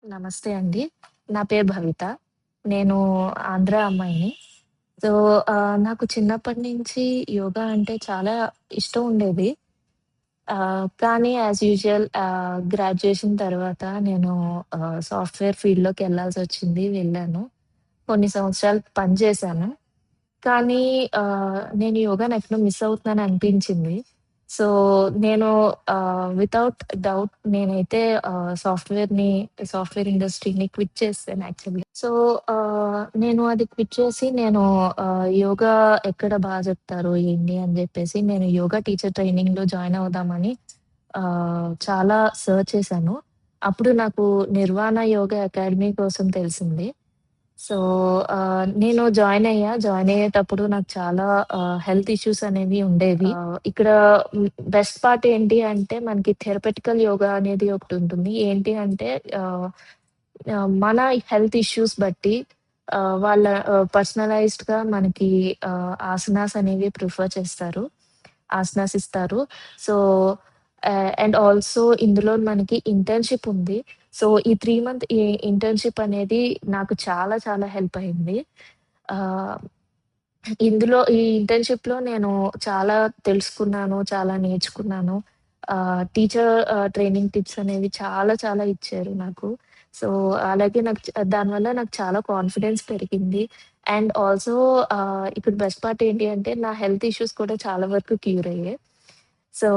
నమస్తే అండి. నా పేరు భవిత. నేను ఆంధ్ర అమ్మాయిని. సో, నాకు చిన్నప్పటి నుంచి యోగా అంటే చాలా ఇష్టం ఉండేది. కానీ యాజ్ యూజువల్ గ్రాడ్యుయేషన్ తర్వాత నేను సాఫ్ట్‌వేర్ ఫీల్డ్‌లోకెళ్ళాల్సొచ్చింది. వెళ్ళాను. కొన్ని సంవత్సరాలు పని చేశాను. కానీ నేను యోగానెక్కడో మిస్ అవుతున్నాను అనిపించింది. సో, నేను వితౌట్ డౌట్ నేనైతే సాఫ్ట్‌వేర్ ఇండస్ట్రీని క్విట్ చేసేసాను యాక్చువల్‌గా. సో, నేను అది క్విట్ చేసి నేను యోగా ఎక్కడ చెప్తారు, ఏంటి అని జెప్పేసి నేను యోగా టీచర్ ట్రైనింగ్‌లో జాయిన్ అవుదామని చాలా సెర్చ్ చేశాను. అప్పుడు నాకు నిర్వాణ యోగా అకాడమీ కోసం తెలిసింది. సో, నేను జాయిన్ అయ్యేటప్పుడు నాకు చాలా హెల్త్ ఇష్యూస్ అనేవి ఉండేవి. ఇక్కడ బెస్ట్ పార్ట్ ఏంటి అంటే మనకి థెరపెటికల్ యోగా అనేది ఒకటుంటుంది. ఏంటి అంటే ఆహ్, మన హెల్త్ ఇష్యూస్ బట్టి వాళ్ళ పర్సనలైజ్డ్‌గా మనకి ఆసనాస్ అనేవి ప్రిఫర్ చేస్తారు. ఆసనాస్ ఇస్తారు. సో, అండ్ ఆల్సో ఇందులో మనకి ఇంటర్న్‌షిప్ ఉంది. సో, ఈ 3 మంత్ ఇంటర్న్‌షిప్ అనేది నాకు చాలా చాలా హెల్ప్ అయింది. ఆహ్, ఈ ఇంటర్న్‌షిప్‌లో నేను చాలా తెలుసుకున్నాను, చాలా నేర్చుకున్నాను. ట్రైనింగ్ టిప్స్ అనేవి చాలా చాలా ఇచ్చారు నాకు. సో, అలాగే దానివల్ల నాకు చాలా కాన్ఫిడెన్స్ పెరిగింది. అండ్ ఆల్సో ఇక్కడ బెస్ట్ పార్ట్ ఏంటి అంటే నా హెల్త్ ఇష్యూస్ కూడా చాలా వరకు క్యూర్ అయ్యాయి. సో,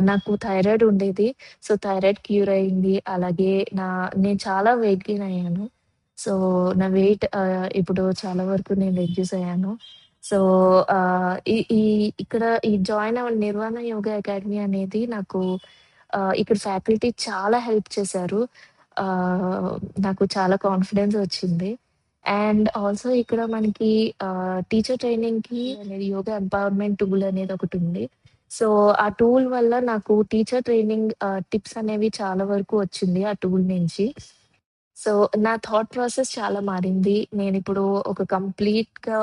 నాకు థైరాయిడ్ ఉండేది. సో, థైరాయిడ్ క్యూర్ అయింది. అలాగే నేను చాలా వెయిట్ గెయిన్ అయ్యాను. సో, నా వెయిట్ ఇప్పుడు చాలా వరకు నేను రెడ్యూస్ అయ్యాను. సో, ఈ ఈ ఇక్కడ ఈ జాయిన్ అవ్వడం నిర్వాణ యోగా అకాడమీ అనేది నాకు ఇక్కడ ఫ్యాకల్టీ చాలా హెల్ప్ చేశారు. ఆహ్, నాకు చాలా కాన్ఫిడెన్స్ వచ్చింది. అండ్ ఆల్సో ఇక్కడ మనకి టీచర్ ట్రైనింగ్‌కి అనేది యోగా ఎంపవర్‌మెంట్ టూల్ అనేది ఒకటుంది. సో, ఆ టూల్ వల్ల నాకు టీచర్ ట్రైనింగ్ టిప్స్ అనేవి చాలా వరకు వచ్చింది ఆ టూల్ నుంచి. సో, నా థాట్ ప్రాసెస్ చాలా మారింది. నేనిప్పుడు ఒక కంప్లీట్‌గా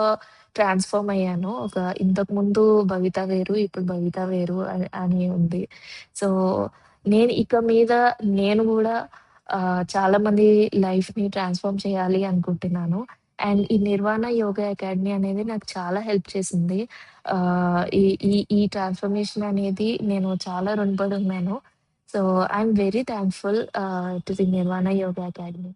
ట్రాన్స్‌ఫార్మ్ అయ్యాను. ఇంతకుముందు భవిత వేరు, ఇప్పుడు భవిత వేరు అని ఉంది. సో, నేను ఇక మీద నేను గూడా చాలా మంది లైఫ్‌ని ట్రాన్స్‌ఫార్మ్ చేయాలి అనుకుంటున్నాను. అండ్ ఈ నిర్వాణ యోగా అకాడమీ అనేది నాకు చాలా హెల్ప్ చేసింది. ఈ ఈ ఈ ట్రాన్స్‌ఫర్మేషన్ అనేది నేను చాలా రుణపడి ఉన్నాను. So, I am very thankful to the Nirvana yoga academy.